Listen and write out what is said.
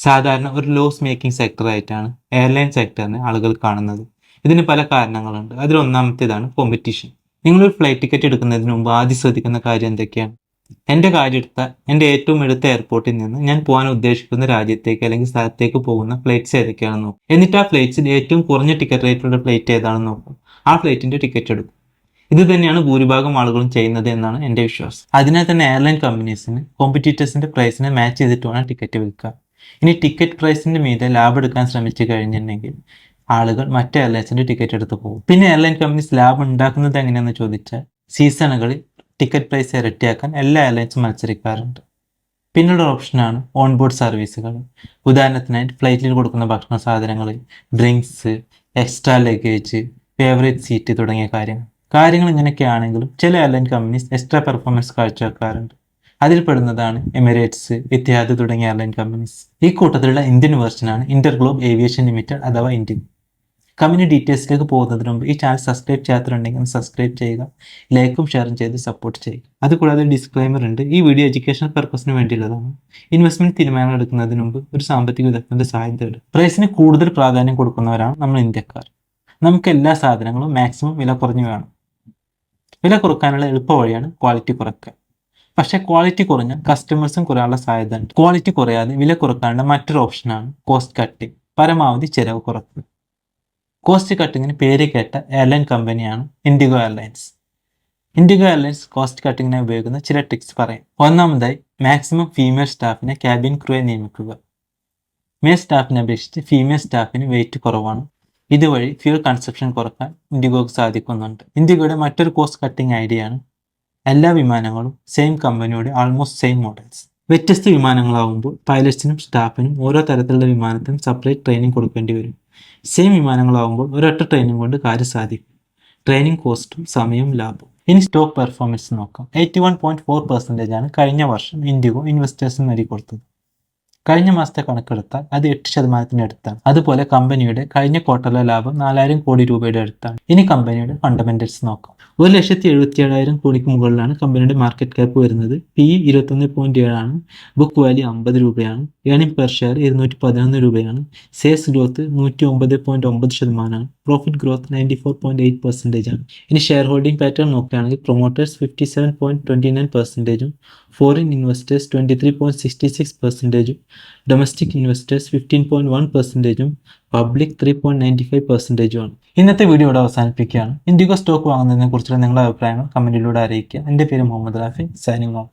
സാധാരണ ഒരു loss making sector ആയിട്ടാണ് എയർലൈൻ സെക്ടറിനെ ആളുകൾ കാണുന്നത്. ഇതിന് പല കാരണങ്ങളുണ്ട്. അതിൽ ഒന്നാമത്തേതാണ് കോമ്പറ്റീഷൻ. നിങ്ങളൊരു ഫ്ലൈറ്റ് ടിക്കറ്റ് എടുക്കുന്നതിന് മുമ്പ് ആദ്യം ശ്രദ്ധിക്കുന്ന കാര്യം എന്തൊക്കെയാണ്? എൻ്റെ കാര്യം എടുത്താൽ എൻ്റെ ഏറ്റവും അടുത്ത എയർപോർട്ടിൽ നിന്ന് ഞാൻ പോകാൻ ഉദ്ദേശിക്കുന്ന രാജ്യത്തേക്ക് അല്ലെങ്കിൽ സ്ഥലത്തേക്ക് പോകുന്ന ഫ്ലൈറ്റ്സ് ഏതൊക്കെയാണെന്ന് നോക്കും. എന്നിട്ട് ആ ഫ്ലൈറ്റ്സിൽ ഏറ്റവും കുറഞ്ഞ ടിക്കറ്റ് റേറ്റുള്ള ഫ്ലൈറ്റ് ഏതാണെന്ന് നോക്കും. ആ ഫ്ലൈറ്റിൻ്റെ ടിക്കറ്റ് എടുക്കും. ഇത് തന്നെയാണ് ഭൂരിഭാഗം ആളുകളും ചെയ്യുന്നത് എന്നാണ് എൻ്റെ വിശ്വാസം. അതിനാൽ തന്നെ എയർലൈൻ കമ്പനീസിന് കോമ്പറ്റീറ്റേഴ്സിൻ്റെ പ്രൈസിനെ മാച്ച് ചെയ്തിട്ട് വേണം ടിക്കറ്റ് വിൽക്കുക. ഇനി ടിക്കറ്റ് പ്രൈസിൻ്റെ മീതെ ലാഭം എടുക്കാൻ ശ്രമിച്ചു കഴിഞ്ഞിട്ടുണ്ടെങ്കിൽ ആളുകൾ മറ്റ് എയർലൈൻസിൻ്റെ ടിക്കറ്റ് എടുത്ത് പോകും. പിന്നെ എയർലൈൻ കമ്പനീസ് ലാഭം ഉണ്ടാക്കുന്നത് എങ്ങനെയാണെന്ന് ചോദിച്ചാൽ സീസണുകളിൽ ടിക്കറ്റ് പ്രൈസ് ഇരട്ടിയാക്കാൻ എല്ലാ എയർലൈൻസും മത്സരിക്കാറുണ്ട്. പിന്നീട് ഓപ്ഷനാണ് ഓൺ ബോർഡ് സർവീസുകൾ. ഉദാഹരണത്തിനായിട്ട് ഫ്ലൈറ്റിൽ കൊടുക്കുന്ന ഭക്ഷണ സാധനങ്ങൾ, drinks, extra luggage, favourite seat തുടങ്ങിയ കാര്യങ്ങൾ ഇങ്ങനെയൊക്കെ ആണെങ്കിലും ചില എയർലൈൻ കമ്പനീസ് എക്സ്ട്രാ പെർഫോമൻസ് കാഴ്ചവെക്കാറുണ്ട്. അതിൽ പെടുന്നതാണ് എമിറേറ്റ്സ്, ഇത്തിഹാദ് തുടങ്ങിയ എയർലൈൻ കമ്പനീസ്. ഈ കൂട്ടത്തിലുള്ള ഇന്ത്യൻ വേർഷനാണ് ഇന്റർഗ്ലോബ് ഏവിയേഷൻ ലിമിറ്റഡ് അഥവാ ഇന്ത്യൻ. കമ്പനി ഡീറ്റെയിൽസിലേക്ക് പോകുന്നതിന് മുമ്പ് ഈ ചാനൽ സബ്സ്ക്രൈബ് ചെയ്യാത്തുണ്ടെങ്കിൽ ഒന്ന് സബ്സ്ക്രൈബ് ചെയ്യുക, ലൈക്കും ഷെയറും ചെയ്ത് സപ്പോർട്ട് ചെയ്യുക. അതുകൂടാതെ ഡിസ്ക്ലൈമർ ഉണ്ട്, ഈ വീഡിയോ എഡ്യൂക്കേഷണൽ പർപ്പസിന് വേണ്ടിയുള്ളതാണ്. ഇൻവെസ്റ്റ്മെന്റ് തീരുമാനങ്ങൾ എടുക്കുന്നതിന് മുമ്പ് ഒരു സാമ്പത്തിക വിദഗ്ധന്റെ സഹായം തേടുക. പ്രൈസിന് കൂടുതൽ പ്രാധാന്യം കൊടുക്കുന്നവരാണ് നമ്മൾ ഇന്ത്യക്കാർ. നമുക്ക് എല്ലാ സാധനങ്ങളും മാക്സിമം വില കുറഞ്ഞു വേണം. വില കുറക്കാനുള്ള എളുപ്പ വഴിയാണ് ക്വാളിറ്റി കുറയ്ക്കുക. പക്ഷേ ക്വാളിറ്റി കുറഞ്ഞാൽ കസ്റ്റമേഴ്സും കുറയാനുള്ള സാധ്യത ഉണ്ട്. ക്വാളിറ്റി കുറയാതെ വില കുറക്കാനുള്ള മറ്റൊരു ഓപ്ഷനാണ് കോസ്റ്റ് കട്ടിംഗ്, പരമാവധി ചെലവ് കുറക്കുക. കോസ്റ്റ് കട്ടിങ്ങിന് പേര് കേട്ട എയർലൈൻ കമ്പനിയാണ് IndiGo airlines. IndiGo airlines cost കട്ടിങ്ങിനായി ഉപയോഗിക്കുന്ന ചില ട്രിക്സ് പറയാം. ഒന്നാമതായി, മാക്സിമം ഫീമെയിൽ സ്റ്റാഫിനെ ക്യാബിൻ ക്രൂയെ നിയമിക്കുക. മെയിൽ സ്റ്റാഫിനെ അപേക്ഷിച്ച് ഫീമെയിൽ സ്റ്റാഫിന് വെയിറ്റ് കുറവാണ്. ഇതുവഴി ഫ്യൂൽ കൺസപ്ഷൻ കുറക്കാൻ ഇൻഡിഗോക്ക് സാധിക്കുന്നുണ്ട്. ഇൻഡിഗോയുടെ മറ്റൊരു കോസ്റ്റ് കട്ടിംഗ് ഐഡിയയാണ് എല്ലാ വിമാനങ്ങളും സെയിം കമ്പനിയുടെ ആൾമോസ്റ്റ് സെയിം മോഡൽസ്. വ്യത്യസ്ത വിമാനങ്ങളാവുമ്പോൾ പൈലറ്റ്സിനും സ്റ്റാഫിനും ഓരോ തരത്തിലുള്ള വിമാനത്തിനും സെപ്പറേറ്റ് ട്രെയിനിങ് കൊടുക്കേണ്ടി വരും. സെയിം വിമാനങ്ങളാവുമ്പോൾ ഒരൊറ്റ ട്രെയിനിങ് കൊണ്ട് കാര്യം സാധിക്കും. ട്രെയിനിങ് കോസ്റ്റും സമയവും ലാഭവും. ഇനി സ്റ്റോക്ക് പെർഫോമൻസ് നോക്കാം. 81.4% കഴിഞ്ഞ വർഷം ഇൻഡിഗോ ഇൻവെസ്റ്റേഴ്സിന് നേടിക്കൊടുത്തത്. കഴിഞ്ഞ മാസത്തെ കണക്കെടുത്താൽ അത് 8% അടുത്താണ്. അതുപോലെ കമ്പനിയുടെ കഴിഞ്ഞ ക്വാർട്ടറിലെ ലാഭം 4000 കോടി രൂപയുടെ അടുത്താണ്. ഇനി കമ്പനിയുടെ ഫണ്ടമെന്റൽസ് നോക്കാം. 1,77,000 കോടിക്ക് മുകളിലാണ് കമ്പനിയുടെ മാർക്കറ്റ് ക്യാപ്പ് വരുന്നത്. PE 21.7 ആണ്. ബുക്ക് വാല്യൂ 50 രൂപയാണ്. ഏർണിംഗ് പെർ ഷെയർ 211 രൂപയാണ്. Sales growth 109.9%. പ്രോഫിറ്റ് ഗ്രോത്ത് 94.8% ആണ്. ഇനി ഷെയർ ഹോൾഡിംഗ് പാറ്റേൺ നോക്കുകയാണെങ്കിൽ promoters 57.29%, foreign investors 23.66%, domestic investors 15.1%, public 3.95% ആണ്. ഇന്നത്തെ വീഡിയോ ഇവിടെ അവസാനിപ്പിക്കുകയാണ്. ഇൻഡിഗോ സ്റ്റോക്ക് വാങ്ങുന്നതിനെ കുറിച്ചുള്ള നിങ്ങളുടെ അഭിപ്രായങ്ങൾ കമന്റിലൂടെ അറിയിക്കുക. എൻ്റെ പേര് മുഹമ്മദ് റാഫി, സൈനിങ് ഓഫ്.